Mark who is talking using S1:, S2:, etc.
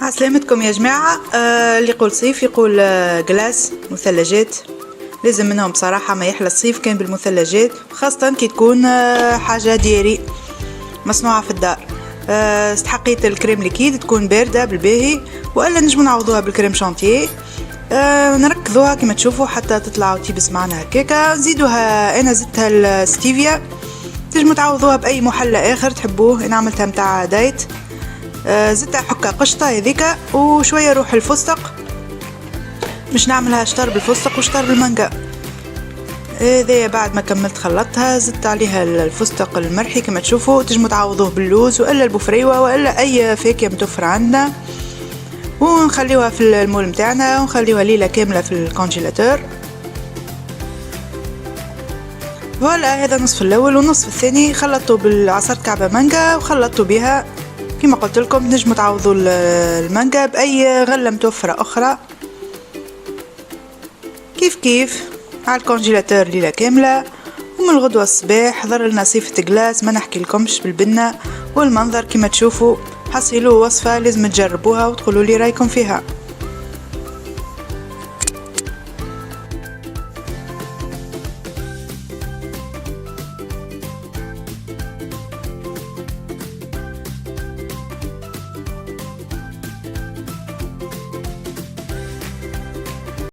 S1: عسلامتكم يا جماعة. اللي يقول صيف يقول جلاس مثلجات، لازم منهم بصراحة. ما يحلى الصيف كان بالمثلجات، خاصة كي تكون حاجة ديري مصنوعة في الدار. استحقيت الكريم ليكيد تكون باردة بالباهي، وإلا نجم نعوضوها بالكريم شانتيه. نركضوها كما تشوفوا حتى تطلع وتيبس معنا هكاكا. نزيدوها، أنا زدتها الستيفيا، تنجموا تعوضوها بأي محلى آخر تحبوه. أنا عملتها متاع دايت. زدت حكة قشطة هذيك وشوية روح الفستق، مش نعملها شطر بالفستق وشطر بالمانجا. هذا بعد ما كملت خلطتها زدت عليها الفستق المرحي كما تشوفوا. تنجموا تعوضوه باللوز والا البفريوه والا اي فاكهه متوفره عندنا، ونخليوها في المول متاعنا ونخليوها ليله كامله في الكونجيلاتور. فوالا هذا نصف الاول، والنصف الثاني خلطته بالعصرة كعبه مانجا وخلطته بها. كما قلت لكم نجموا تعوضوا المانجا باي غله متوفره اخرى كيف على الكونجيلاتور ليله كامله. ومن الغدوه الصباح ظهر لنا صيفه جلاس ما نحكي لكمش بالبنه والمنظر كما تشوفوا. حصلوا وصفه لازم تجربوها وتقولوا لي رايكم فيها.